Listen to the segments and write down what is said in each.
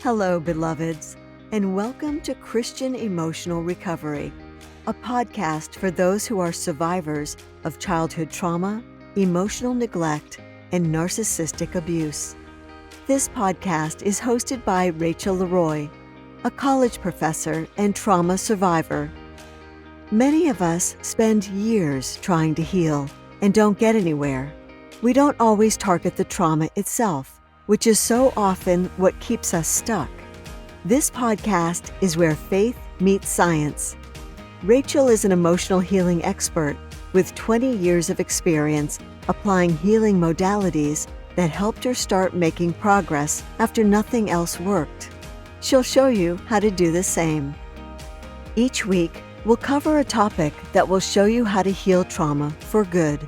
Hello, beloveds, and welcome to Christian Emotional Recovery, a podcast for those who are survivors of childhood trauma, emotional neglect, and narcissistic abuse. This podcast is hosted by Rachel Leroy, a college professor and trauma survivor. Many of us spend years trying to heal and don't get anywhere. We don't always target the trauma itself, which is so often what keeps us stuck. This podcast is where faith meets science. Rachel is an emotional healing expert with 20 years of experience applying healing modalities that helped her start making progress after nothing else worked. She'll show you how to do the same. Each week, we'll cover a topic that will show you how to heal trauma for good.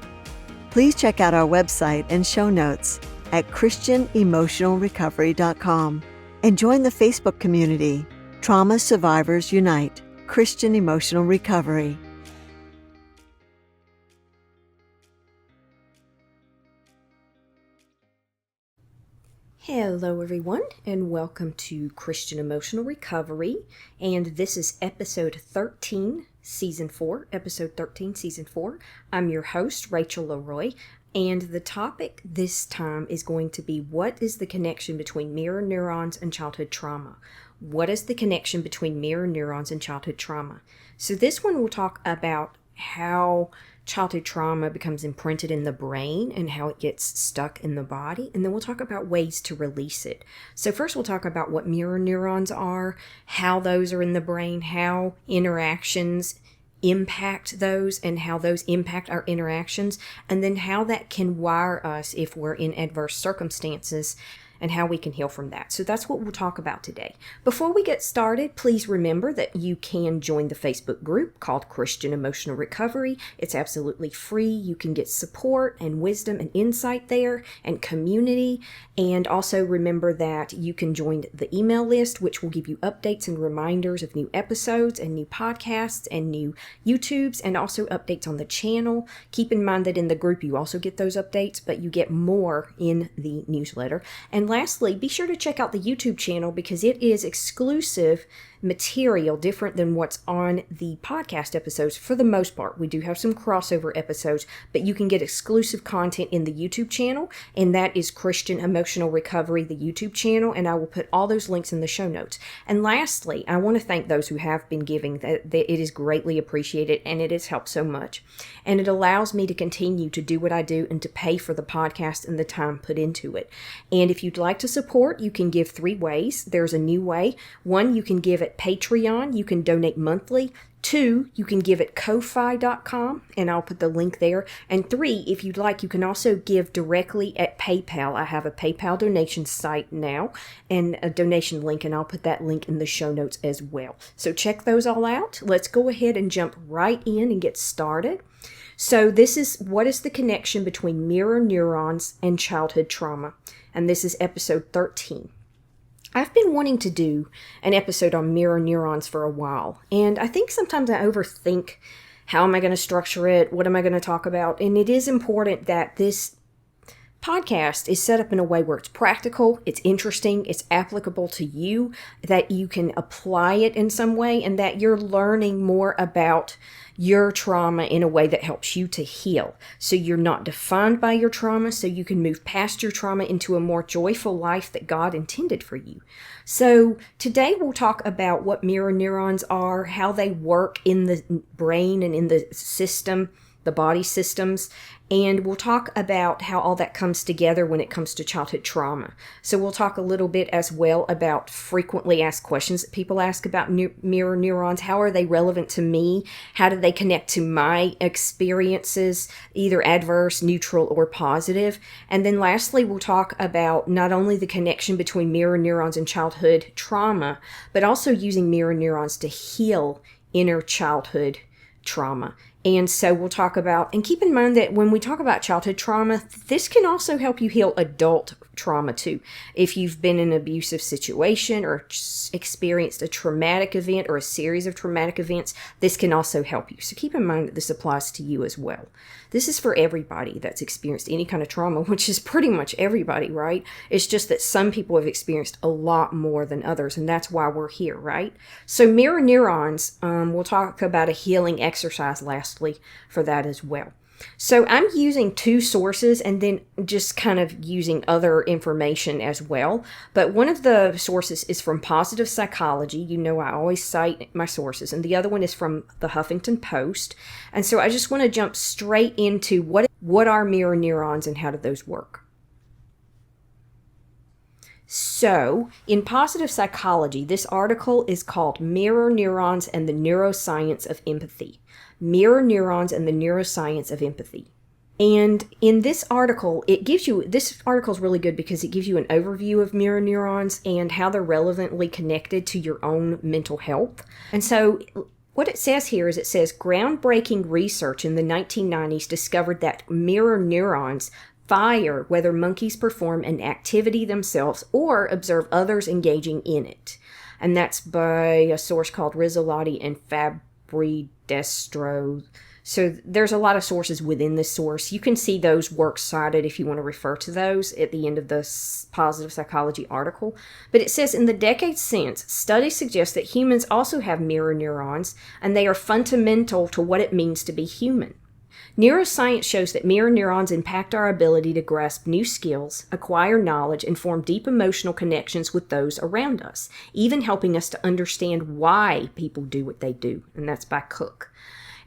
Please check out our website and show notes at christianemotionalrecovery.com and join the Facebook community, Trauma Survivors Unite, Christian Emotional Recovery. Hello everyone, and welcome to Christian Emotional Recovery, and this is episode 13, season 4, I'm your host, Rachel Leroy, and the topic this time is going to be, what is the connection between mirror neurons and childhood trauma? What is the connection between mirror neurons and childhood trauma? So this one will talk about how childhood trauma becomes imprinted in the brain and how it gets stuck in the body, and then we'll talk about ways to release it. So first we'll talk about what mirror neurons are, how those are in the brain, how interactions impact those and how those impact our interactions, and then how that can wire us if we're in adverse circumstances and how we can heal from that. So that's what we'll talk about today. Before we get started, please remember that you can join the Facebook group called Christian Emotional Recovery. It's absolutely free. You can get support and wisdom and insight there and community. And also remember that you can join the email list, which will give you updates and reminders of new episodes and new podcasts and new YouTubes and also updates on the channel. Keep in mind that in the group you also get those updates, but you get more in the newsletter. And lastly, be sure to check out the YouTube channel because it is exclusive material, different than what's on the podcast episodes for the most part. We do have some crossover episodes, but you can get exclusive content in the YouTube channel, and that is Christian Emotional Recovery, the YouTube channel, and I will put all those links in the show notes. And lastly, I want to thank those who have been giving. That it is greatly appreciated, and it has helped so much. And it allows me to continue to do what I do and to pay for the podcast and the time put into it. And if you'd like to support, you can give 3 ways. There's a new way. 1, you can give at Patreon. You can donate monthly. 2, you can give at Ko-Fi.com, and I'll put the link there. And 3, if you'd like, you can also give directly at PayPal. I have a PayPal donation site now and a donation link, and I'll put that link in the show notes as well. So check those all out. Let's go ahead and jump right in and get started. So this is, what is the connection between mirror neurons and childhood trauma? And this is episode 13. I've been wanting to do an episode on mirror neurons for a while, and I think sometimes I overthink, how am I going to structure it? What am I going to talk about? And it is important that this podcast is set up in a way where it's practical, it's interesting, it's applicable to you, that you can apply it in some way, and that you're learning more about your trauma in a way that helps you to heal. So you're not defined by your trauma, so you can move past your trauma into a more joyful life that God intended for you. So today we'll talk about what mirror neurons are, how they work in the brain and in the system, the body systems, and we'll talk about how all that comes together when it comes to childhood trauma. So we'll talk a little bit as well about frequently asked questions that people ask about mirror neurons. How are they relevant to me? How do they connect to my experiences, either adverse, neutral, or positive? And then lastly, we'll talk about not only the connection between mirror neurons and childhood trauma, but also using mirror neurons to heal inner childhood trauma. And so we'll talk about, and keep in mind that when we talk about childhood trauma, this can also help you heal adult trauma too. If you've been in an abusive situation or experienced a traumatic event or a series of traumatic events, this can also help you. So keep in mind that this applies to you as well. This is for everybody that's experienced any kind of trauma, which is pretty much everybody, right? It's just that some people have experienced a lot more than others, and that's why we're here, right? So mirror neurons, we'll talk about a healing exercise lastly for that as well. So I'm using two sources and then just kind of using other information as well. But one of the sources is from Positive Psychology. You know, I always cite my sources. And the other one is from the Huffington Post. And so I just want to jump straight into what are mirror neurons and how do those work. So, in Positive Psychology, this article is called Mirror Neurons and the Neuroscience of Empathy. Mirror Neurons and the Neuroscience of Empathy. And in this article, this article is really good because it gives you an overview of mirror neurons and how they're relevantly connected to your own mental health. And so what it says here is it says groundbreaking research in the 1990s discovered that mirror neurons fire whether monkeys perform an activity themselves or observe others engaging in it. And that's by a source called Rizzolotti and Fabri-Destro. So there's a lot of sources within this source. You can see those works cited if you want to refer to those at the end of the Positive Psychology article. But it says, in the decades since, studies suggest that humans also have mirror neurons, and they are fundamental to what it means to be human. Neuroscience shows that mirror neurons impact our ability to grasp new skills, acquire knowledge, and form deep emotional connections with those around us, even helping us to understand why people do what they do. And that's by Cook.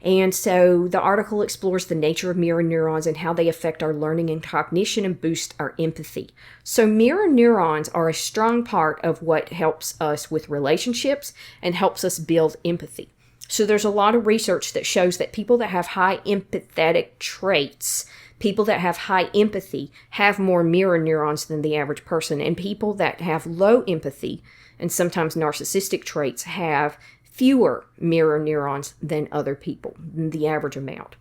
And so the article explores the nature of mirror neurons and how they affect our learning and cognition and boost our empathy. So mirror neurons are a strong part of what helps us with relationships and helps us build empathy. So there's a lot of research that shows that people that have high empathetic traits, people that have high empathy, have more mirror neurons than the average person. And people that have low empathy and sometimes narcissistic traits have fewer mirror neurons than other people, than the average amount.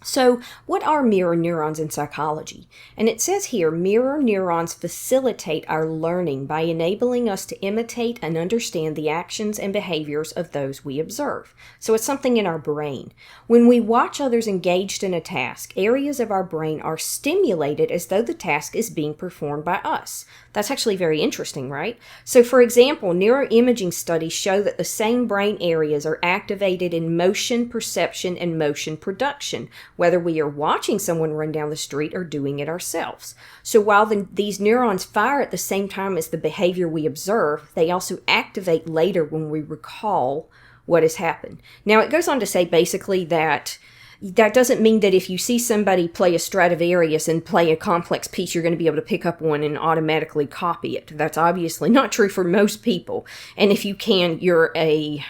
So what are mirror neurons in psychology? And it says here, mirror neurons facilitate our learning by enabling us to imitate and understand the actions and behaviors of those we observe. So it's something in our brain. When we watch others engaged in a task, areas of our brain are stimulated as though the task is being performed by us. That's actually very interesting, right? So for example, neuroimaging studies show that the same brain areas are activated in motion perception and motion production, whether we are watching someone run down the street or doing it ourselves. So while these neurons fire at the same time as the behavior we observe, they also activate later when we recall what has happened. Now, it goes on to say basically that doesn't mean that if you see somebody play a Stradivarius and play a complex piece, you're going to be able to pick up one and automatically copy it. That's obviously not true for most people. And if you can, you're a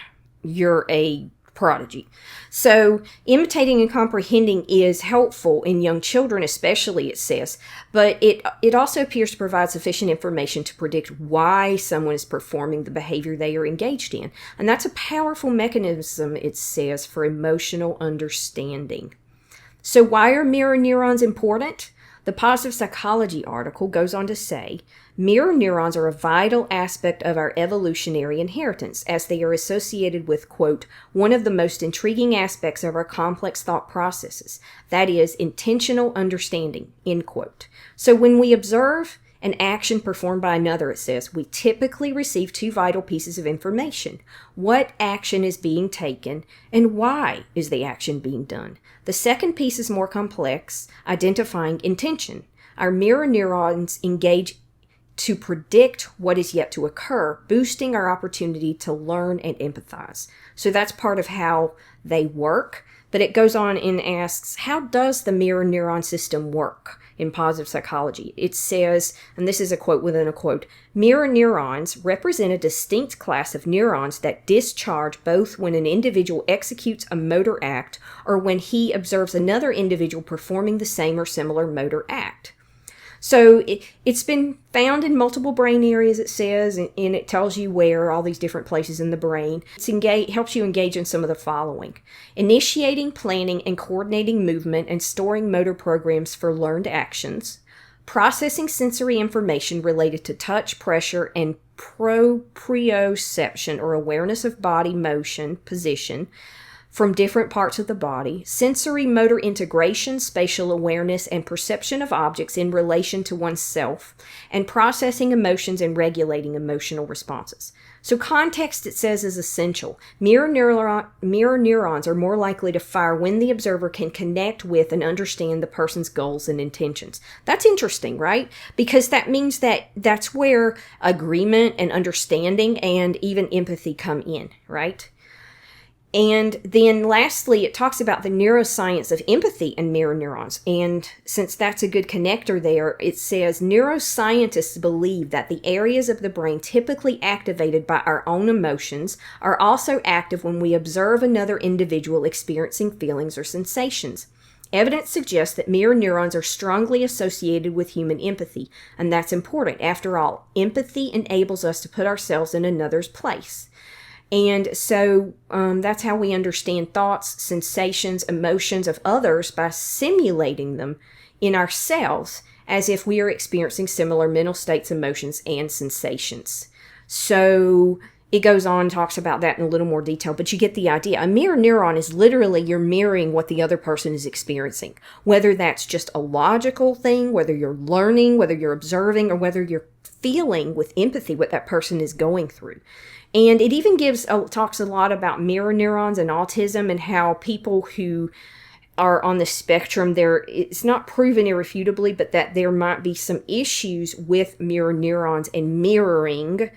prodigy. So imitating and comprehending is helpful in young children, especially, it says, but it also appears to provide sufficient information to predict why someone is performing the behavior they are engaged in. And that's a powerful mechanism, it says, for emotional understanding. So why are mirror neurons important? The Positive Psychology article goes on to say, mirror neurons are a vital aspect of our evolutionary inheritance, as they are associated with, quote, one of the most intriguing aspects of our complex thought processes, that is, intentional understanding, end quote. So when we observe an action performed by another, it says, we typically receive two vital pieces of information. What action is being taken, and why is the action being done? The second piece is more complex, identifying intention. Our mirror neurons engage to predict what is yet to occur, boosting our opportunity to learn and empathize. So that's part of how they work. But it goes on and asks, how does the mirror neuron system work in positive psychology? It says, and this is a quote within a quote, mirror neurons represent a distinct class of neurons that discharge both when an individual executes a motor act or when he observes another individual performing the same or similar motor act. So it's been found in multiple brain areas, it says, and it tells you where, all these different places in the brain. Helps you engage in some of the following: initiating, planning, and coordinating movement and storing motor programs for learned actions, processing sensory information related to touch, pressure, and proprioception, or awareness of body motion, position, from different parts of the body, sensory motor integration, spatial awareness, and perception of objects in relation to oneself, and processing emotions and regulating emotional responses. So context, it says, is essential. Mirror neurons are more likely to fire when the observer can connect with and understand the person's goals and intentions. That's interesting, right? Because that means that that's where agreement and understanding and even empathy come in, right? And then lastly, it talks about the neuroscience of empathy and mirror neurons. And since that's a good connector there, it says neuroscientists believe that the areas of the brain typically activated by our own emotions are also active when we observe another individual experiencing feelings or sensations. Evidence suggests that mirror neurons are strongly associated with human empathy, and that's important. After all, empathy enables us to put ourselves in another's place. And so that's how we understand thoughts, sensations, emotions of others, by simulating them in ourselves as if we are experiencing similar mental states, emotions, and sensations. So it goes on, talks about that in a little more detail, but you get the idea. A mirror neuron is literally you're mirroring what the other person is experiencing, whether that's just a logical thing, whether you're learning, whether you're observing, or whether you're feeling with empathy what that person is going through. And it even talks a lot about mirror neurons and autism, and how people who are on the spectrum, it's not proven irrefutably, but that there might be some issues with mirror neurons and mirroring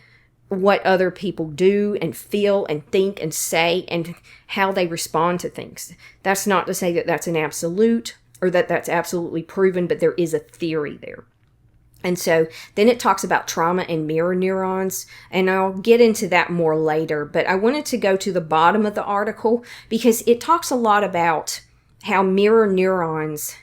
what other people do and feel and think and say and how they respond to things. That's not to say that that's an absolute or that that's absolutely proven, but there is a theory there. And so then it talks about trauma and mirror neurons, and I'll get into that more later, but I wanted to go to the bottom of the article because it talks a lot about how mirror neurons,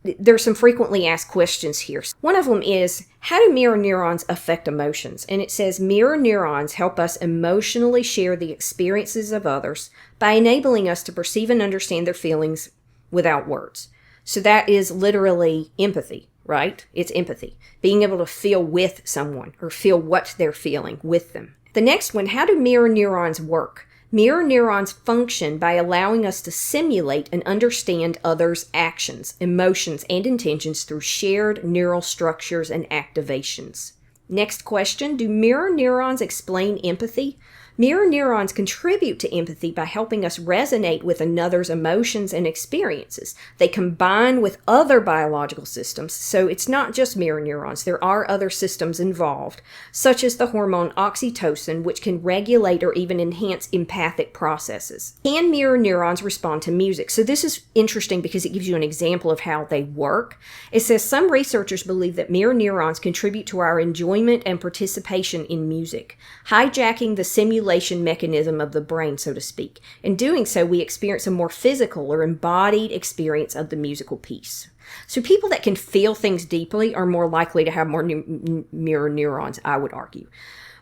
there's some frequently asked questions here. One of them is, how do mirror neurons affect emotions? And it says, mirror neurons help us emotionally share the experiences of others by enabling us to perceive and understand their feelings without words. So that is literally empathy. Right? It's empathy. Being able to feel with someone or feel what they're feeling with them. The next one, how do mirror neurons work? Mirror neurons function by allowing us to simulate and understand others' actions, emotions, and intentions through shared neural structures and activations. Next question, do mirror neurons explain empathy? Mirror neurons contribute to empathy by helping us resonate with another's emotions and experiences. They combine with other biological systems, so it's not just mirror neurons. There are other systems involved, such as the hormone oxytocin, which can regulate or even enhance empathic processes. Can mirror neurons respond to music? So this is interesting because it gives you an example of how they work. It says some researchers believe that mirror neurons contribute to our enjoyment and participation in music, hijacking the simulation mechanism of the brain, so to speak. In doing so, we experience a more physical or embodied experience of the musical piece. So people that can feel things deeply are more likely to have more mirror neurons, I would argue.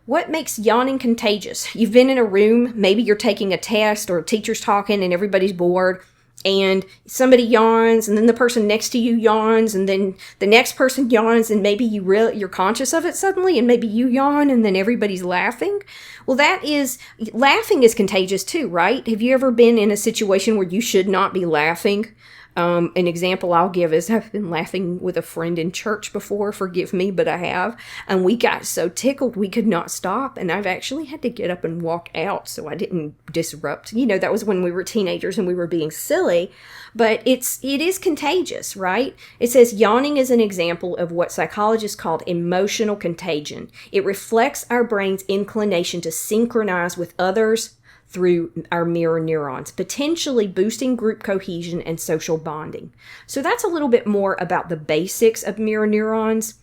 What makes yawning contagious? You've been in a room, maybe you're taking a test or a teacher's talking and everybody's bored, and somebody yawns, and then the person next to you yawns, and then the next person yawns, and maybe you're conscious of it suddenly, and maybe you yawn, and then everybody's laughing. Well, laughing is contagious too, right? Have you ever been in a situation where you should not be laughing? An example I'll give is I've been laughing with a friend in church before, forgive me, but I have, and we got so tickled we could not stop, and I've actually had to get up and walk out so I didn't disrupt. That was when we were teenagers and we were being silly, but it is contagious, right? It says yawning is an example of what psychologists called emotional contagion. It reflects our brain's inclination to synchronize with others through our mirror neurons, potentially boosting group cohesion and social bonding. So that's a little bit more about the basics of mirror neurons.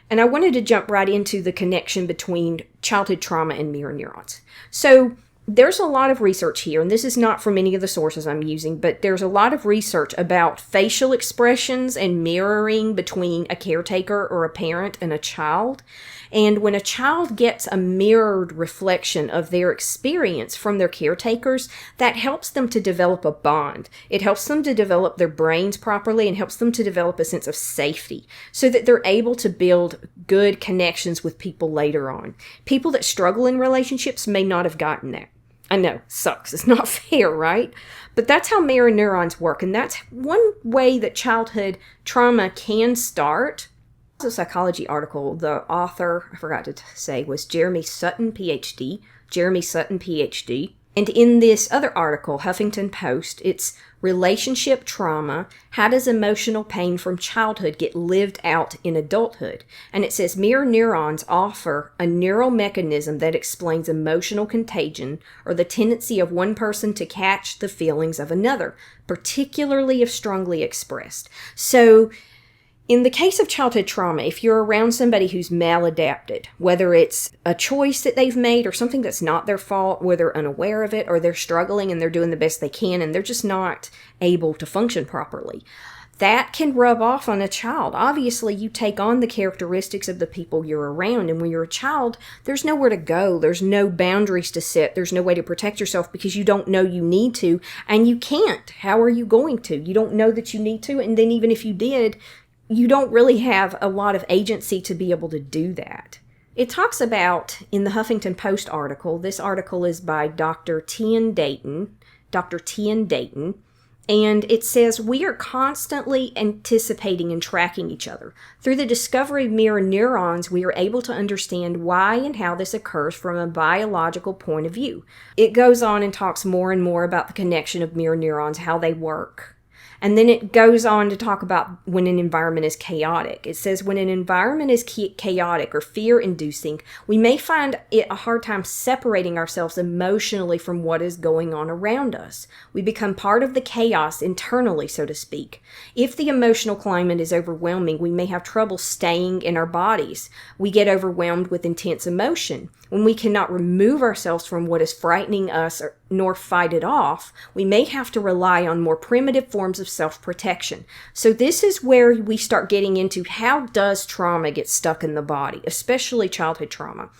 And I wanted to jump right into the connection between childhood trauma and mirror neurons. So there's a lot of research here, and this is not from any of the sources I'm using, but there's a lot of research about facial expressions and mirroring between a caretaker or a parent and a child. And when a child gets a mirrored reflection of their experience from their caretakers, that helps them to develop a bond. It helps them to develop their brains properly and helps them to develop a sense of safety so that they're able to build good connections with people later on. People that struggle in relationships may not have gotten that. I know, sucks. It's not fair, right? But that's how mirror neurons work. And that's one way that childhood trauma can start. A psychology article, the author, I forgot to say, was Jeremy Sutton, PhD. And in this other article, Huffington Post, it's Relationship Trauma, How Does Emotional Pain from Childhood Get Lived Out in Adulthood? And it says mirror neurons offer a neural mechanism that explains emotional contagion, or the tendency of one person to catch the feelings of another, particularly if strongly expressed. So, in the case of childhood trauma, if you're around somebody who's maladapted, whether it's a choice that they've made or something that's not their fault, where they're unaware of it, or they're struggling and they're doing the best they can and they're just not able to function properly, that can rub off on a child. Obviously, you take on the characteristics of the people you're around, and when you're a child, there's nowhere to go. There's no boundaries to set. There's no way to protect yourself because you don't know you need to, and you can't. How are you going to? You don't know that you need to, and then even if you did, you don't really have a lot of agency to be able to do that. It talks about, in the Huffington Post article, this article is by Dr. Tian Dayton, and it says, we are constantly anticipating and tracking each other. Through the discovery of mirror neurons, we are able to understand why and how this occurs from a biological point of view. It goes on and talks more and more about the connection of mirror neurons, how they work. And then it goes on to talk about when an environment is chaotic. It says when an environment is chaotic or fear-inducing, we may find it a hard time separating ourselves emotionally from what is going on around us. We become part of the chaos internally, so to speak. If the emotional climate is overwhelming, we may have trouble staying in our bodies. We get overwhelmed with intense emotion. When we cannot remove ourselves from what is frightening us nor fight it off, we may have to rely on more primitive forms of self-protection. So this is where we start getting into how does trauma get stuck in the body, especially childhood trauma.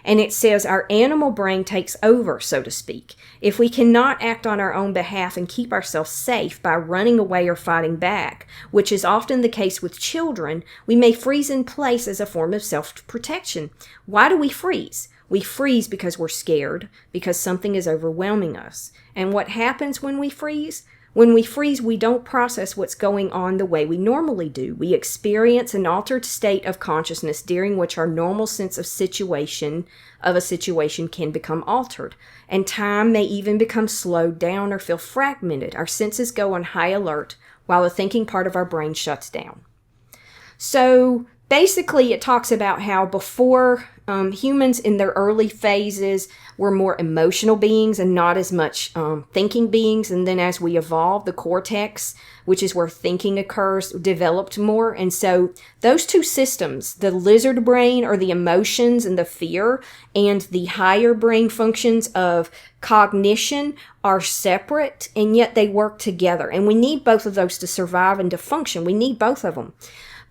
And it says our animal brain takes over, so to speak. If we cannot act on our own behalf and keep ourselves safe by running away or fighting back, which is often the case with children, we may freeze in place as a form of self-protection. Why do we freeze? We freeze because we're scared, because something is overwhelming us. And what happens when we freeze? When we freeze, we don't process what's going on the way we normally do. We experience an altered state of consciousness during which our normal sense of a situation can become altered. And time may even become slowed down or feel fragmented. Our senses go on high alert while the thinking part of our brain shuts down. So basically, it talks about how before humans in their early phases were more emotional beings and not as much thinking beings. And then as we evolved, the cortex, which is where thinking occurs, developed more. And so those two systems, the lizard brain or the emotions and the fear, and the higher brain functions of cognition are separate, and yet they work together. And we need both of those to survive and to function. We need both of them.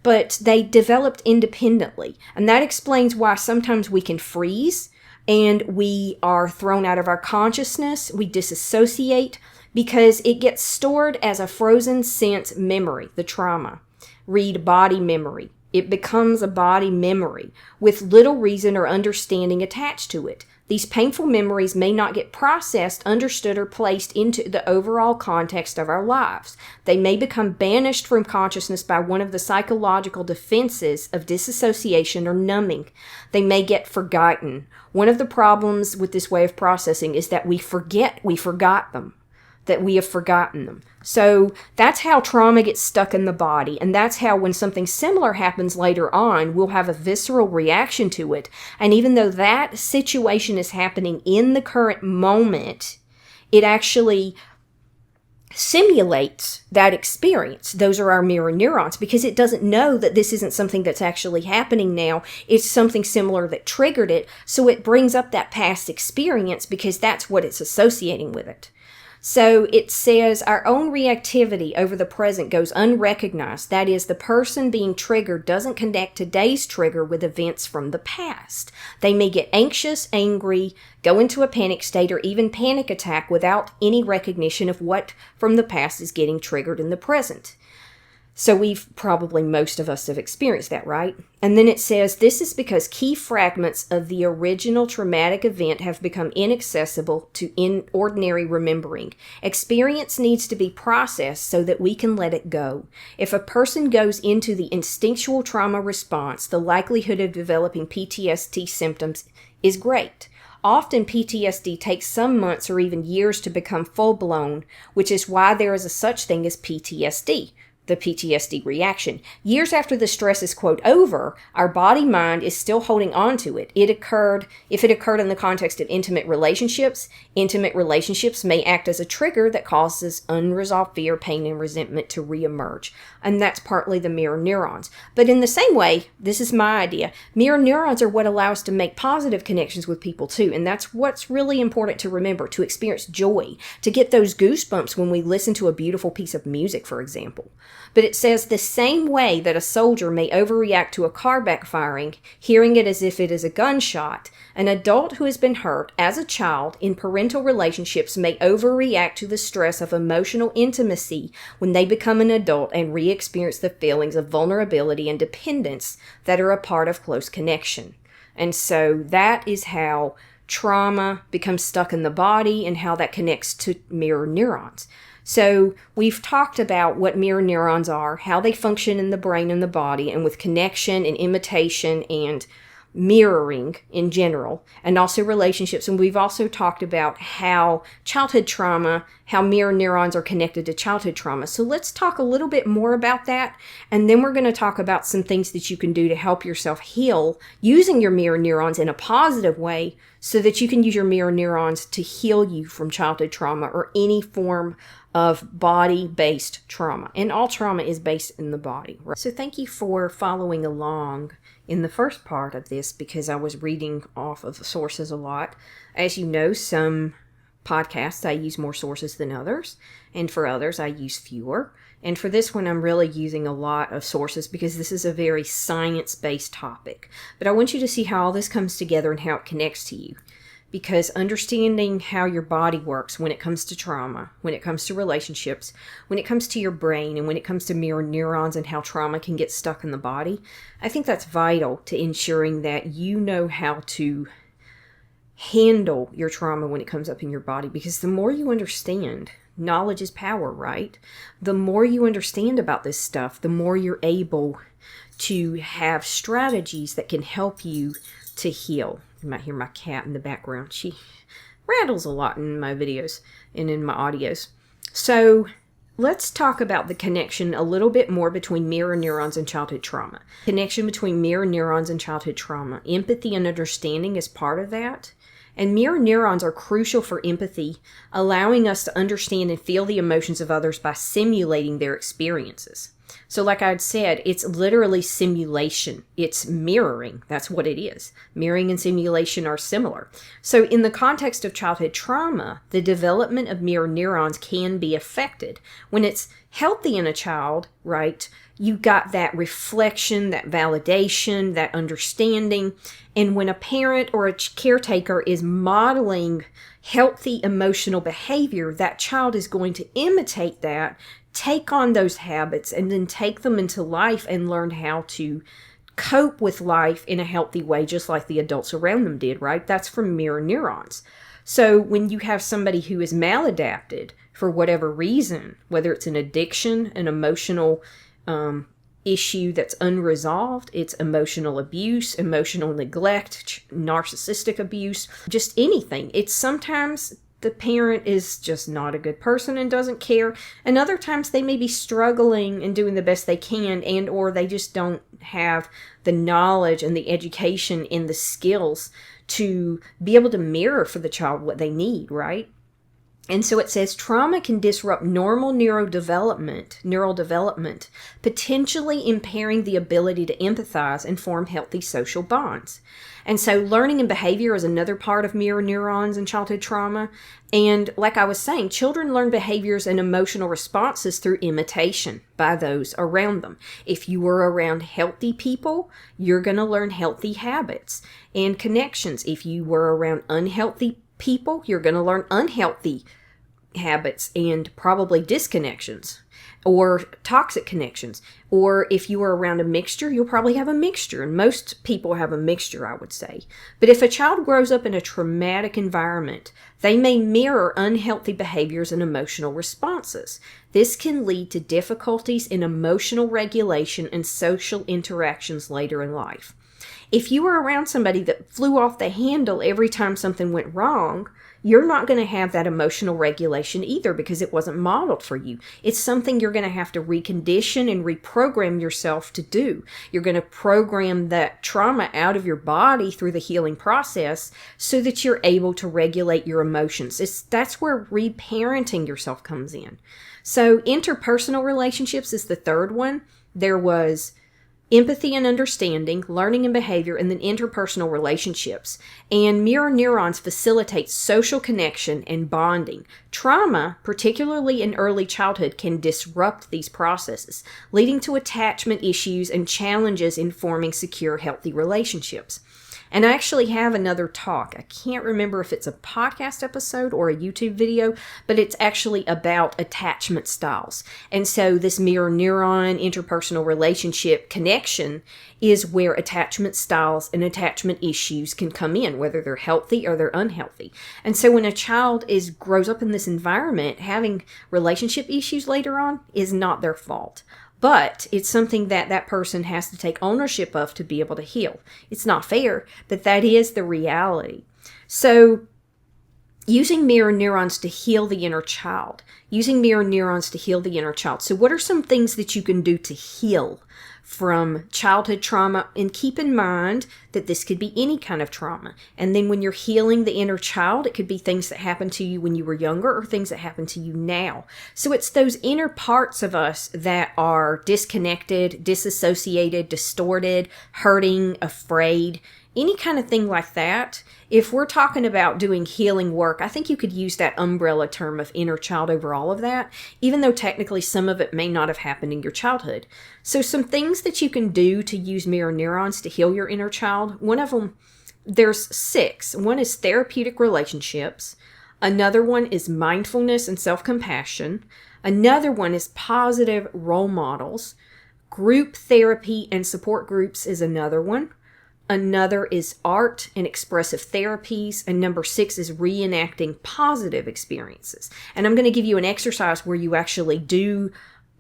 But they developed independently. And that explains why sometimes we can freeze and we are thrown out of our consciousness. We disassociate because it gets stored as a frozen sense memory, the trauma. Read body memory. It becomes a body memory with little reason or understanding attached to it. These painful memories may not get processed, understood, or placed into the overall context of our lives. They may become banished from consciousness by one of the psychological defenses of disassociation or numbing. They may get forgotten. One of the problems with this way of processing is that we forgot them. That we have forgotten them. So that's how trauma gets stuck in the body, and that's how when something similar happens later on, we'll have a visceral reaction to it. And even though that situation is happening in the current moment, it actually simulates that experience. Those are our mirror neurons, because it doesn't know that this isn't something that's actually happening now. It's something similar that triggered it. So it brings up that past experience because that's what it's associating with it. So it says our own reactivity over the present goes unrecognized. That is, the person being triggered doesn't connect today's trigger with events from the past. They may get anxious, angry, go into a panic state, or even panic attack without any recognition of what from the past is getting triggered in the present. So most of us have experienced that, right? And then it says, this is because key fragments of the original traumatic event have become inaccessible to ordinary remembering. Experience needs to be processed so that we can let it go. If a person goes into the instinctual trauma response, the likelihood of developing PTSD symptoms is great. Often PTSD takes some months or even years to become full-blown, which is why there is a such thing as PTSD. The PTSD reaction. Years after the stress is, quote, over, our body-mind is still holding on to it. If it occurred in the context of intimate relationships may act as a trigger that causes unresolved fear, pain, and resentment to reemerge. And that's partly the mirror neurons. But in the same way, this is my idea, mirror neurons are what allow us to make positive connections with people too. And that's what's really important to remember, to experience joy, to get those goosebumps when we listen to a beautiful piece of music, for example. But it says the same way that a soldier may overreact to a car backfiring, hearing it as if it is a gunshot, an adult who has been hurt as a child in parental relationships may overreact to the stress of emotional intimacy when they become an adult and re-experience the feelings of vulnerability and dependence that are a part of close connection. And so that is how trauma becomes stuck in the body and how that connects to mirror neurons. So we've talked about what mirror neurons are, how they function in the brain and the body, and with connection and imitation and mirroring in general, and also relationships. And we've also talked about how childhood trauma, how mirror neurons are connected to childhood trauma. So let's talk a little bit more about that. And then we're going to talk about some things that you can do to help yourself heal using your mirror neurons in a positive way so that you can use your mirror neurons to heal you from childhood trauma or any form of body-based trauma. And all trauma is based in the body. Right? So thank you for following along in the first part of this because I was reading off of sources a lot. As you know, some podcasts I use more sources than others, and for others I use fewer. And for this one, I'm really using a lot of sources because this is a very science-based topic. But I want you to see how all this comes together and how it connects to you. Because understanding how your body works when it comes to trauma, when it comes to relationships, when it comes to your brain, and when it comes to mirror neurons and how trauma can get stuck in the body, I think that's vital to ensuring that you know how to handle your trauma when it comes up in your body. Because the more you understand, knowledge is power, right? The more you understand about this stuff, the more you're able to have strategies that can help you to heal. You might hear my cat in the background. She rattles a lot in my videos and in my audios. So let's talk about the connection a little bit more between mirror neurons and childhood trauma. Connection between mirror neurons and childhood trauma. Empathy and understanding is part of that. And mirror neurons are crucial for empathy, allowing us to understand and feel the emotions of others by simulating their experiences. So like I had said, it's literally simulation. It's mirroring. That's what it is. Mirroring and simulation are similar. So in the context of childhood trauma, the development of mirror neurons can be affected. When it's healthy in a child, right, you got that reflection, that validation, that understanding. And when a parent or a caretaker is modeling healthy emotional behavior, that child is going to imitate that, take on those habits, and then take them into life and learn how to cope with life in a healthy way, just like the adults around them did, right? That's from mirror neurons. So when you have somebody who is maladapted for whatever reason, whether it's an addiction, an emotional issue that's unresolved, it's emotional abuse, emotional neglect, narcissistic abuse, just anything. It's sometimes the parent is just not a good person and doesn't care. And other times they may be struggling and doing the best they can, and or they just don't have the knowledge and the education and the skills to be able to mirror for the child what they need, right? And so it says trauma can disrupt normal neural development, potentially impairing the ability to empathize and form healthy social bonds. And so learning and behavior is another part of mirror neurons in childhood trauma. And like I was saying, children learn behaviors and emotional responses through imitation by those around them. If you were around healthy people, you're going to learn healthy habits and connections. If you were around unhealthy people, you're going to learn unhealthy habits and probably disconnections or toxic connections. Or if you are around a mixture, you'll probably have a mixture. And most people have a mixture, I would say. But if a child grows up in a traumatic environment, they may mirror unhealthy behaviors and emotional responses. This can lead to difficulties in emotional regulation and social interactions later in life. If you were around somebody that flew off the handle every time something went wrong, you're not going to have that emotional regulation either because it wasn't modeled for you. It's something you're going to have to recondition and reprogram yourself to do. You're going to program that trauma out of your body through the healing process so that you're able to regulate your emotions. That's where reparenting yourself comes in. So interpersonal relationships is the third one. There was empathy and understanding, learning and behavior, and then interpersonal relationships. And mirror neurons facilitate social connection and bonding. Trauma, particularly in early childhood, can disrupt these processes, leading to attachment issues and challenges in forming secure, healthy relationships. And I actually have another talk. I can't remember if it's a podcast episode or a YouTube video, but it's actually about attachment styles. And so this mirror neuron interpersonal relationship connection is where attachment styles and attachment issues can come in, whether they're healthy or they're unhealthy. And so when a child grows up in this environment, having relationship issues later on is not their fault. But it's something that that person has to take ownership of to be able to heal. It's not fair, but that is the reality. So using mirror neurons to heal the inner child. So what are some things that you can do to heal from childhood trauma? And keep in mind that this could be any kind of trauma. And then when you're healing the inner child, it could be things that happened to you when you were younger or things that happen to you now. So it's those inner parts of us that are disconnected, disassociated, distorted, hurting, afraid, any kind of thing like that. If we're talking about doing healing work, I think you could use that umbrella term of inner child over all of that, even though technically some of it may not have happened in your childhood. So some things that you can do to use mirror neurons to heal your inner child. One of them, there's 6. One is therapeutic relationships. Another one is mindfulness and self-compassion. Another one is positive role models. Group therapy and support groups is another one. Another is art and expressive therapies. And number 6 is reenacting positive experiences. And I'm going to give you an exercise where you actually do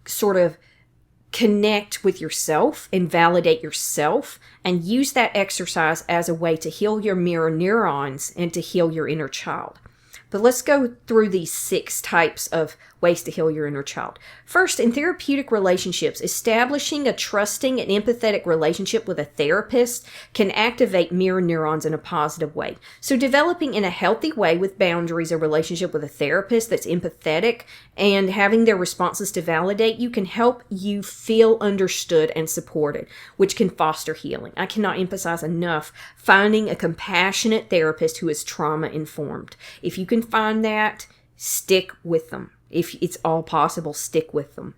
sort of connect with yourself and validate yourself and use that exercise as a way to heal your mirror neurons and to heal your inner child. But let's go through these 6 types of ways to heal your inner child. First, in therapeutic relationships, establishing a trusting and empathetic relationship with a therapist can activate mirror neurons in a positive way. So developing in a healthy way with boundaries a relationship with a therapist that's empathetic and having their responses to validate you can help you feel understood and supported, which can foster healing. I cannot emphasize enough finding a compassionate therapist who is trauma informed. If you can find that, stick with them. If it's all possible, stick with them.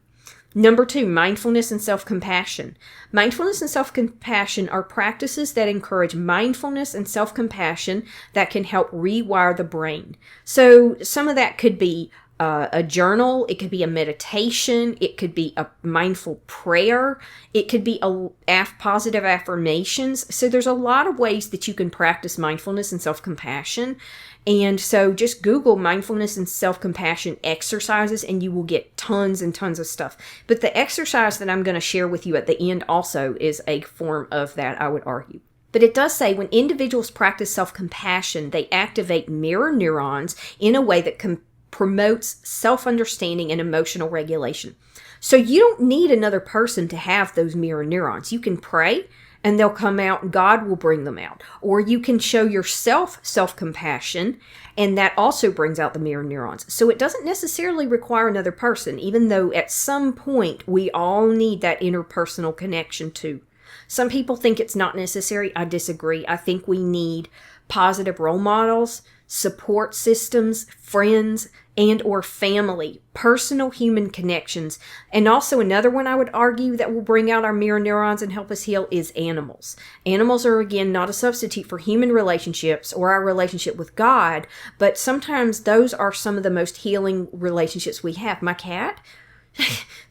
Number 2, mindfulness and self-compassion. Mindfulness and self-compassion are practices that encourage mindfulness and self-compassion that can help rewire the brain. So some of that could be a journal, it could be a meditation, it could be a mindful prayer, it could be positive affirmations. So there's a lot of ways that you can practice mindfulness and self-compassion. And so just Google mindfulness and self-compassion exercises and you will get tons and tons of stuff. But the exercise that I'm going to share with you at the end also is a form of that, I would argue. But it does say when individuals practice self-compassion, they activate mirror neurons in a way that promotes self-understanding and emotional regulation. So you don't need another person to have those mirror neurons. You can pray and they'll come out and God will bring them out. Or you can show yourself self-compassion, and that also brings out the mirror neurons. So it doesn't necessarily require another person, even though at some point we all need that interpersonal connection too. Some people think it's not necessary. I disagree. I think we need positive role models, support systems, friends, and or family, personal human connections. And also another one I would argue that will bring out our mirror neurons and help us heal is animals. Animals are, again, not a substitute for human relationships or our relationship with God, but sometimes those are some of the most healing relationships we have. My cat,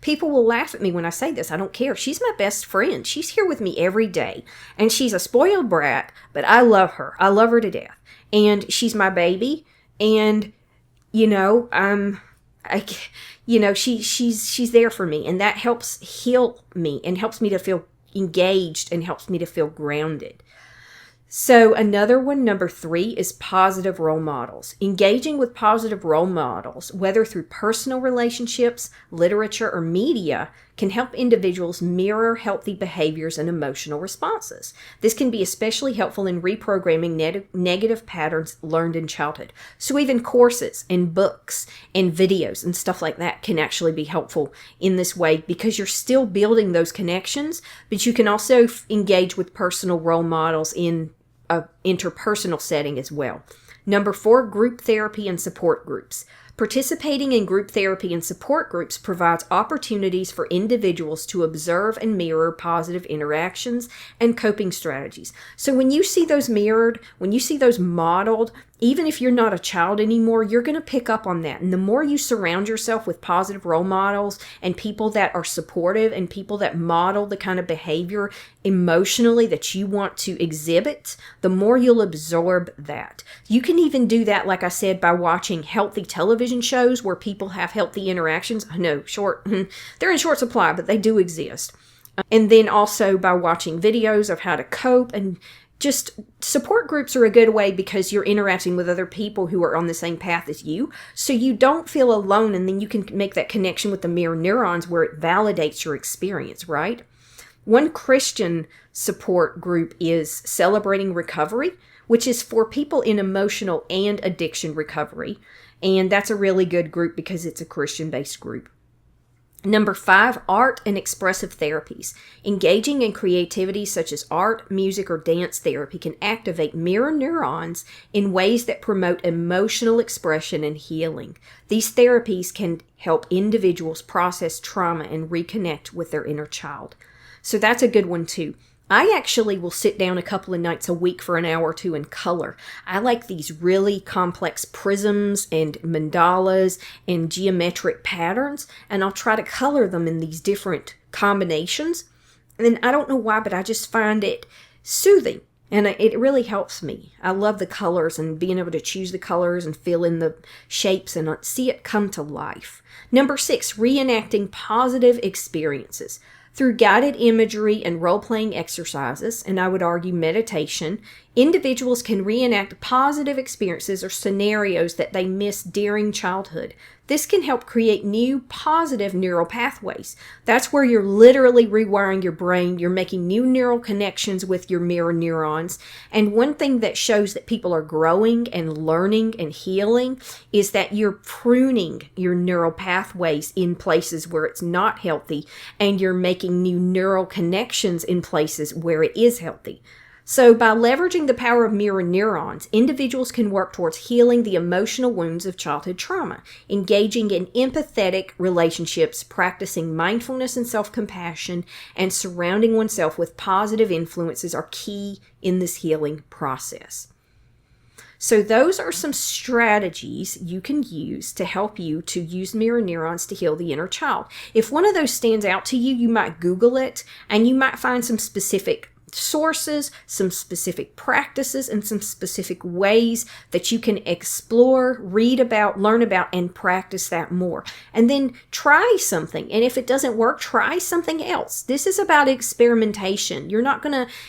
people will laugh at me when I say this. I don't care. She's my best friend. She's here with me every day. And she's a spoiled brat, but I love her. I love her to death. And she's my baby. And she's there for me, and that helps heal me and helps me to feel engaged and helps me to feel grounded. So another one, number 3, is positive role models. Engaging with positive role models, whether through personal relationships, literature, or media, can help individuals mirror healthy behaviors and emotional responses. This can be especially helpful in reprogramming negative patterns learned in childhood. So even courses and books and videos and stuff like that can actually be helpful in this way, because you're still building those connections, but you can also engage with personal role models in an interpersonal setting as well. Number 4, group therapy and support groups. Participating in group therapy and support groups provides opportunities for individuals to observe and mirror positive interactions and coping strategies. So when you see those mirrored, when you see those modeled, even if you're not a child anymore, you're going to pick up on that. And the more you surround yourself with positive role models and people that are supportive and people that model the kind of behavior emotionally that you want to exhibit, the more you'll absorb that. You can even do that, like I said, by watching healthy television shows where people have healthy interactions. I know, they're in short supply, but they do exist. And then also by watching videos of how to cope, and just support groups are a good way because you're interacting with other people who are on the same path as you. So you don't feel alone, and then you can make that connection with the mirror neurons where it validates your experience, right? One Christian support group is Celebrating Recovery, which is for people in emotional and addiction recovery. And that's a really good group because it's a Christian-based group. Number 5, art and expressive therapies. Engaging in creativity such as art, music, or dance therapy can activate mirror neurons in ways that promote emotional expression and healing. These therapies can help individuals process trauma and reconnect with their inner child. So that's a good one too. I actually will sit down a couple of nights a week for an hour or two and color. I like these really complex prisms and mandalas and geometric patterns, and I'll try to color them in these different combinations. And I don't know why, but I just find it soothing, and it really helps me. I love the colors and being able to choose the colors and fill in the shapes and see it come to life. Number 6, reenacting positive experiences. Through guided imagery and role-playing exercises, and I would argue meditation, individuals can reenact positive experiences or scenarios that they missed during childhood. This can help create new positive neural pathways. That's where you're literally rewiring your brain. You're making new neural connections with your mirror neurons. And one thing that shows that people are growing and learning and healing is that you're pruning your neural pathways in places where it's not healthy, and you're making new neural connections in places where it is healthy. So by leveraging the power of mirror neurons, individuals can work towards healing the emotional wounds of childhood trauma, engaging in empathetic relationships, practicing mindfulness and self-compassion, and surrounding oneself with positive influences are key in this healing process. So those are some strategies you can use to help you to use mirror neurons to heal the inner child. If one of those stands out to you, you might Google it, and you might find some specific sources, some specific practices, and some specific ways that you can explore, read about, learn about, and practice that more. And then try something. And if it doesn't work, try something else. This is about experimentation.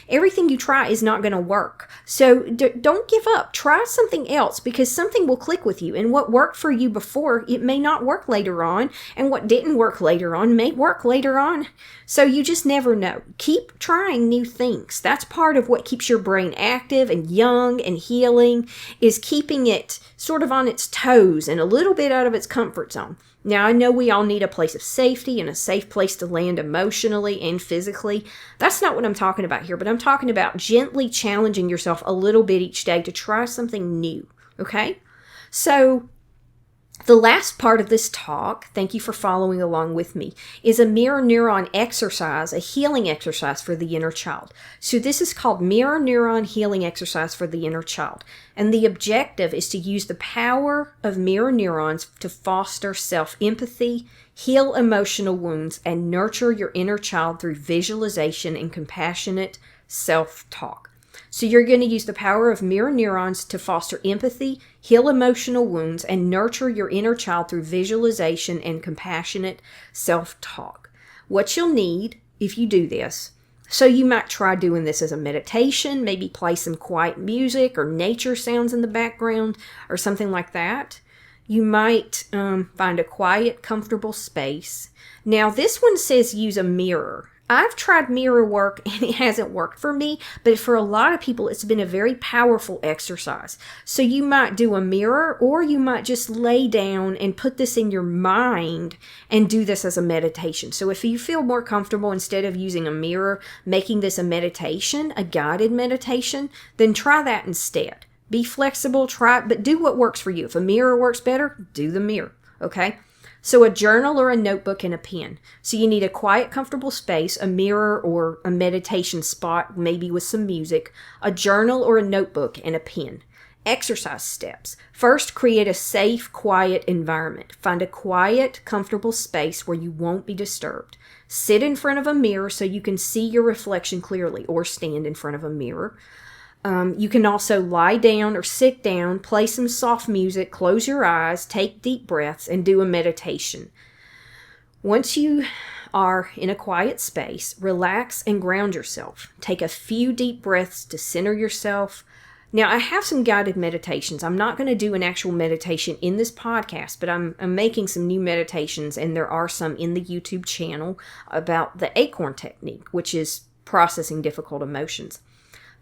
Everything you try is not going to work. So don't give up. Try something else, because something will click with you. And what worked for you before, it may not work later on. And what didn't work later on may work later on. So you just never know. Keep trying new things. thinks. That's part of what keeps your brain active and young and healing, is keeping it sort of on its toes and a little bit out of its comfort zone. Now, I know we all need a place of safety and a safe place to land emotionally and physically. That's not what I'm talking about here, but I'm talking about gently challenging yourself a little bit each day to try something new, okay? So the last part of this talk, thank you for following along with me, is a mirror neuron exercise, a healing exercise for the inner child. So this is called mirror neuron healing exercise for the inner child. And the objective is to use the power of mirror neurons to foster self-empathy, heal emotional wounds, and nurture your inner child through visualization and compassionate self-talk. So you're going to use the power of mirror neurons to foster empathy, heal emotional wounds, and nurture your inner child through visualization and compassionate self-talk. What you'll need if you do this, so you might try doing this as a meditation, maybe play some quiet music or nature sounds in the background or something like that. You might find a quiet, comfortable space. Now, this one says use a mirror. I've tried mirror work and it hasn't worked for me, but for a lot of people, it's been a very powerful exercise. So you might do a mirror, or you might just lay down and put this in your mind and do this as a meditation. So if you feel more comfortable, instead of using a mirror, making this a meditation, a guided meditation, then try that instead. Be flexible, try it, but do what works for you. If a mirror works better, do the mirror, okay? So a journal or a notebook and a pen. So you need a quiet, comfortable space, a mirror or a meditation spot, maybe with some music, a journal or a notebook, and a pen. Exercise steps. First, create a safe, quiet environment. Find a quiet, comfortable space where you won't be disturbed. Sit in front of a mirror so you can see your reflection clearly, or stand in front of a mirror. You can also lie down or sit down, play some soft music, close your eyes, take deep breaths, and do a meditation. Once you are in a quiet space, relax and ground yourself. Take a few deep breaths to center yourself. Now, I have some guided meditations. I'm not going to do an actual meditation in this podcast, but I'm making some new meditations, and there are some in the YouTube channel about the acorn technique, which is processing difficult emotions.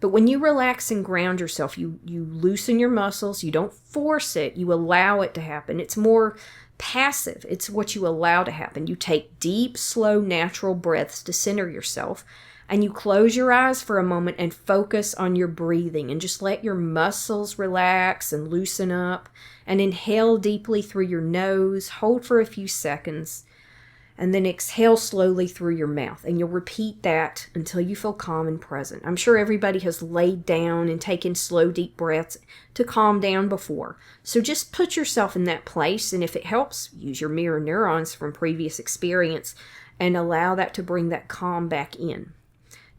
But when you relax and ground yourself, you loosen your muscles. You don't force it. You allow it to happen. It's more passive. It's what you allow to happen. You take deep, slow, natural breaths to center yourself. And you close your eyes for a moment and focus on your breathing. And just let your muscles relax and loosen up. And inhale deeply through your nose. Hold for a few seconds. And then exhale slowly through your mouth. And you'll repeat that until you feel calm and present. I'm sure everybody has laid down and taken slow, deep breaths to calm down before. So just put yourself in that place. And if it helps, use your mirror neurons from previous experience and allow that to bring that calm back in.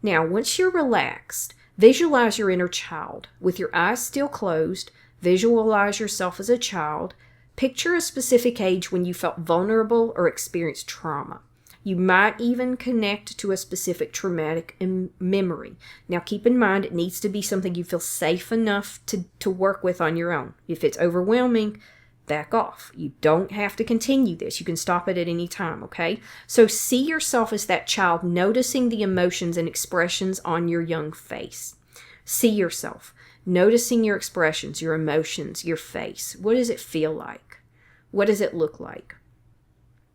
Now, once you're relaxed, visualize your inner child. With your eyes still closed, visualize yourself as a child. Picture a specific age when you felt vulnerable or experienced trauma. You might even connect to a specific traumatic memory. Now keep in mind, it needs to be something you feel safe enough to work with on your own. If it's overwhelming, back off. You don't have to continue this. You can stop it at any time, okay? So see yourself as that child, noticing the emotions and expressions on your young face. See yourself, noticing your expressions, your emotions, your face. What does it feel like? What does it look like?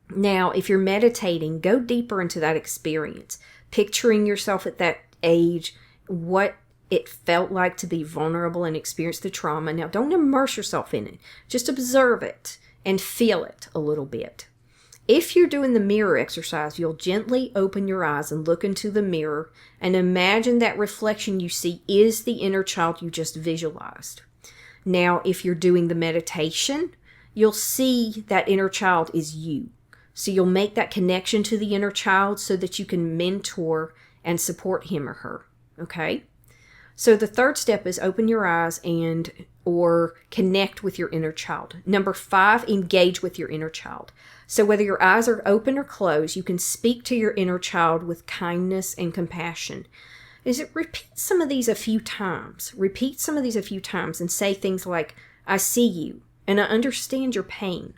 Now, if you're meditating, go deeper into that experience, picturing yourself at that age, what it felt like to be vulnerable and experience the trauma. Now, don't immerse yourself in it. Just observe it and feel it a little bit. If you're doing the mirror exercise, you'll gently open your eyes and look into the mirror and imagine that reflection you see is the inner child you just visualized. Now, if you're doing the meditation, you'll see that inner child is you. So you'll make that connection to the inner child so that you can mentor and support him or her. Okay? So the third step is open your eyes or connect with your inner child. Number 5, engage with your inner child. So whether your eyes are open or closed, you can speak to your inner child with kindness and compassion. Repeat some of these a few times. Repeat some of these a few times and say things like, I see you and I understand your pain.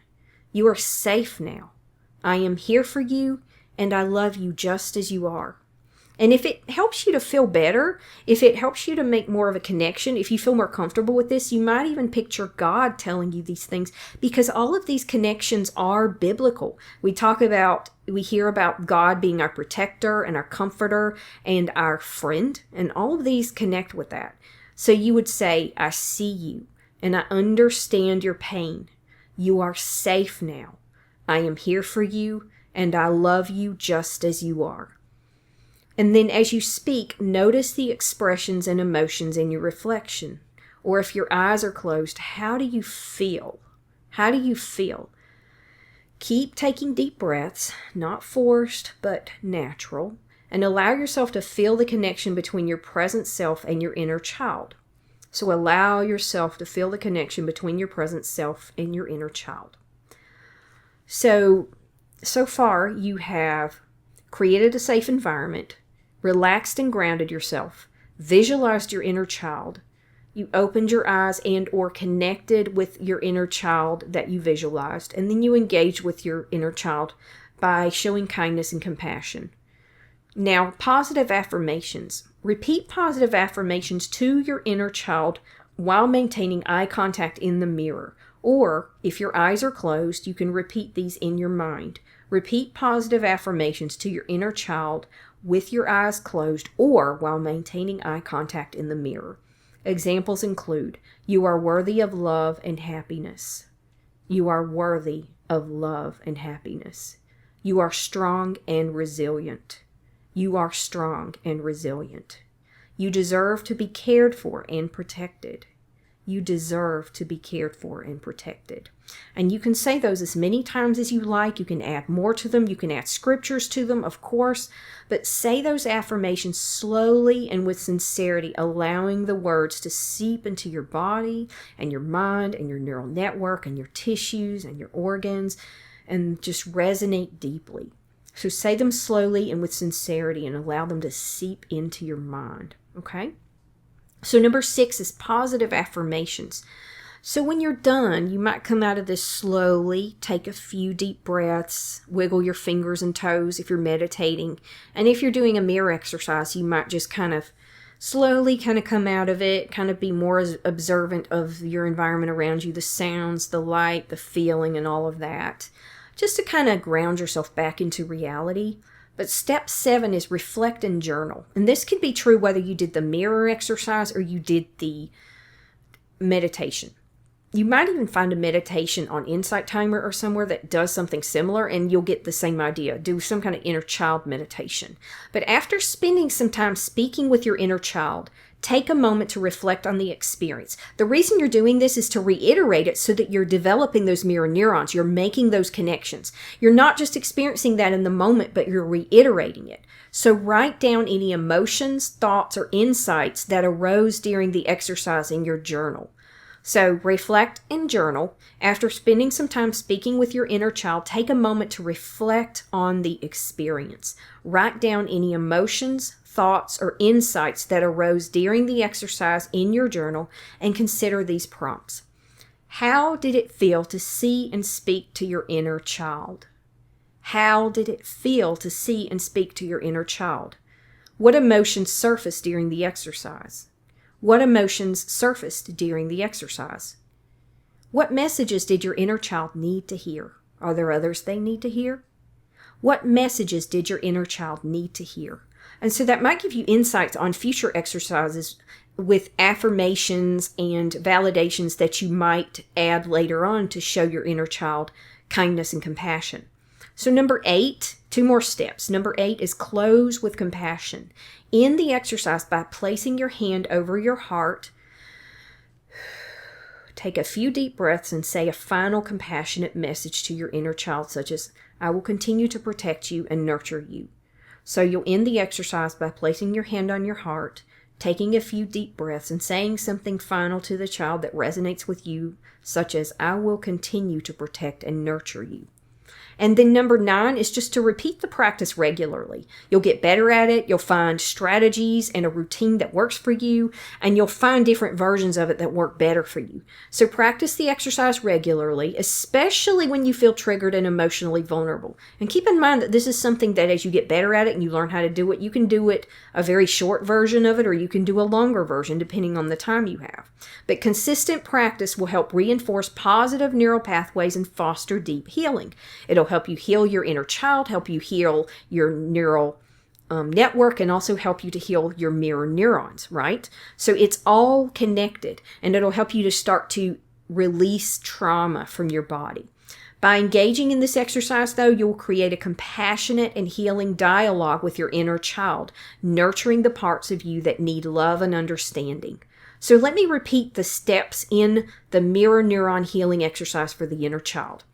You are safe now. I am here for you and I love you just as you are. And if it helps you to feel better, if it helps you to make more of a connection, if you feel more comfortable with this, you might even picture God telling you these things, because all of these connections are biblical. We hear about God being our protector and our comforter and our friend, and all of these connect with that. So you would say, I see you and I understand your pain. You are safe now. I am here for you and I love you just as you are. And then as you speak, notice the expressions and emotions in your reflection. Or if your eyes are closed, how do you feel? How do you feel? Keep taking deep breaths, not forced, but natural, and allow yourself to feel the connection between your present self and your inner child. So allow yourself to feel the connection between your present self and your inner child. So far you have created a safe environment, relaxed and grounded yourself, visualized your inner child, you opened your eyes and or connected with your inner child that you visualized, and then you engaged with your inner child by showing kindness and compassion. Now, positive affirmations. Repeat positive affirmations to your inner child while maintaining eye contact in the mirror. Or, if your eyes are closed, you can repeat these in your mind. Repeat positive affirmations to your inner child with your eyes closed or while maintaining eye contact in the mirror. Examples include, you are worthy of love and happiness. You are worthy of love and happiness. You are strong and resilient. You are strong and resilient. You deserve to be cared for and protected. You deserve to be cared for and protected. And you can say those as many times as you like. You can add more to them. You can add scriptures to them, of course. But say those affirmations slowly and with sincerity, allowing the words to seep into your body and your mind and your neural network and your tissues and your organs and just resonate deeply. So say them slowly and with sincerity and allow them to seep into your mind. Okay? So number 6 is positive affirmations. So when you're done, you might come out of this slowly, take a few deep breaths, wiggle your fingers and toes if you're meditating. And if you're doing a mirror exercise, you might just kind of slowly come out of it, kind of be more observant of your environment around you, the sounds, the light, the feeling, and all of that, just to kind of ground yourself back into reality. But step 7 is reflect and journal. And this can be true whether you did the mirror exercise or you did the meditation. You might even find a meditation on Insight Timer or somewhere that does something similar, and you'll get the same idea. Do some kind of inner child meditation. But after spending some time speaking with your inner child, take a moment to reflect on the experience. The reason you're doing this is to reiterate it so that you're developing those mirror neurons. You're making those connections. You're not just experiencing that in the moment, but you're reiterating it. So write down any emotions, thoughts, or insights that arose during the exercise in your journal. So reflect and journal. After spending some time speaking with your inner child, take a moment to reflect on the experience. Write down any emotions, thoughts, or insights that arose during the exercise in your journal and consider these prompts. How did it feel to see and speak to your inner child? How did it feel to see and speak to your inner child? What emotions surfaced during the exercise? What emotions surfaced during the exercise? What messages did your inner child need to hear? Are there others they need to hear? What messages did your inner child need to hear? And so that might give you insights on future exercises with affirmations and validations that you might add later on to show your inner child kindness and compassion. So number 8, 2 more steps. Number 8 is close with compassion. In the exercise, by placing your hand over your heart, take a few deep breaths and say a final compassionate message to your inner child, such as, I will continue to protect you and nurture you. So you'll end the exercise by placing your hand on your heart, taking a few deep breaths, and saying something final to the child that resonates with you, such as, I will continue to protect and nurture you. And then number 9 is just to repeat the practice regularly. You'll get better at it. You'll find strategies and a routine that works for you, and you'll find different versions of it that work better for you. So practice the exercise regularly, especially when you feel triggered and emotionally vulnerable. And keep in mind that this is something that as you get better at it and you learn how to do it, you can do it a very short version of it, or you can do a longer version depending on the time you have. But consistent practice will help reinforce positive neural pathways and foster deep healing. It'll help you heal your inner child, help you heal your neural network, and also help you to heal your mirror neurons, right? So it's all connected, and it'll help you to start to release trauma from your body. By engaging in this exercise, though, you'll create a compassionate and healing dialogue with your inner child, nurturing the parts of you that need love and understanding. So let me repeat the steps in the mirror neuron healing exercise for the inner child.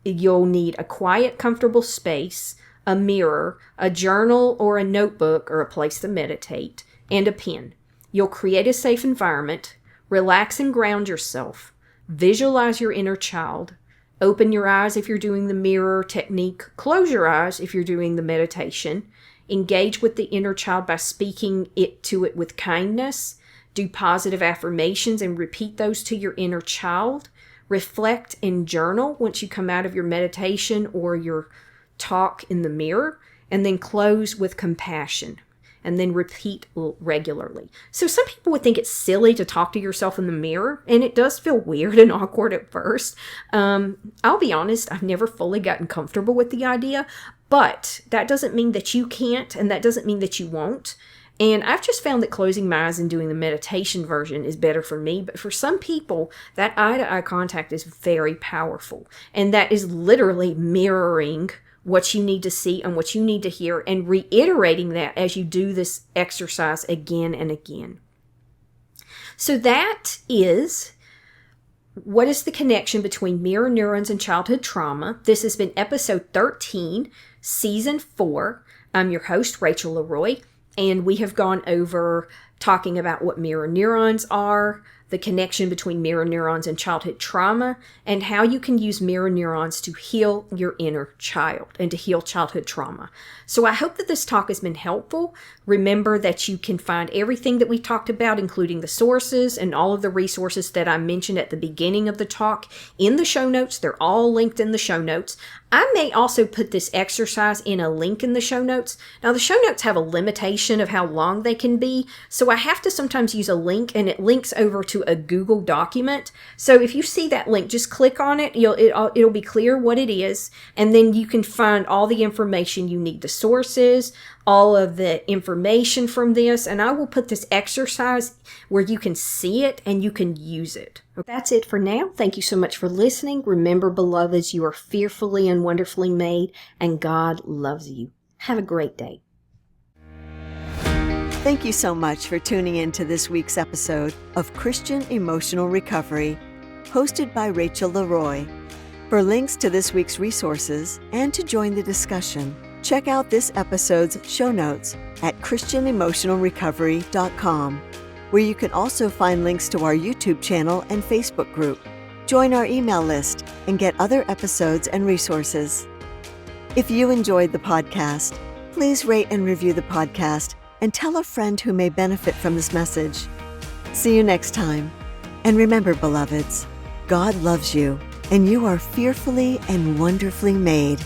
You'll need a quiet, comfortable space, a mirror, a journal or a notebook or a place to meditate, and a pen. You'll create a safe environment, relax and ground yourself, visualize your inner child, open your eyes if you're doing the mirror technique, close your eyes if you're doing the meditation, engage with the inner child by speaking to it with kindness, do positive affirmations and repeat those to your inner child. Reflect and journal once you come out of your meditation or your talk in the mirror, and then close with compassion, and then repeat regularly. So some people would think it's silly to talk to yourself in the mirror, and it does feel weird and awkward at first. I'll be honest, I've never fully gotten comfortable with the idea, but that doesn't mean that you can't, and that doesn't mean that you won't. And I've just found that closing my eyes and doing the meditation version is better for me. But for some people, that eye-to-eye contact is very powerful. And that is literally mirroring what you need to see and what you need to hear, and reiterating that as you do this exercise again and again. So that is what is the connection between mirror neurons and childhood trauma. This has been episode 13, season 4. I'm your host, Rachel Leroy. And we have gone over talking about what mirror neurons are, the connection between mirror neurons and childhood trauma, and how you can use mirror neurons to heal your inner child and to heal childhood trauma. So I hope that this talk has been helpful. Remember that you can find everything that we talked about, including the sources and all of the resources that I mentioned at the beginning of the talk, in the show notes. They're all linked in the show notes. I may also put this exercise in a link in the show notes. Now, the show notes have a limitation of how long they can be, so I have to sometimes use a link, and it links over to a Google document. So if you see that link, just click on it. It'll be clear what it is, and then you can find all the information you need, the sources, all of the information from this, and I will put this exercise where you can see it and you can use it. That's it for now. Thank you so much for listening. Remember, beloveds, you are fearfully and wonderfully made, and God loves you. Have a great day. Thank you so much for tuning in to this week's episode of Christian Emotional Recovery, hosted by Rachel Leroy. For links to this week's resources and to join the discussion, check out this episode's show notes at christianemotionalrecovery.com, where you can also find links to our YouTube channel and Facebook group. Join our email list and get other episodes and resources. If you enjoyed the podcast, please rate and review the podcast and tell a friend who may benefit from this message. See you next time. And remember, beloveds, God loves you, and you are fearfully and wonderfully made.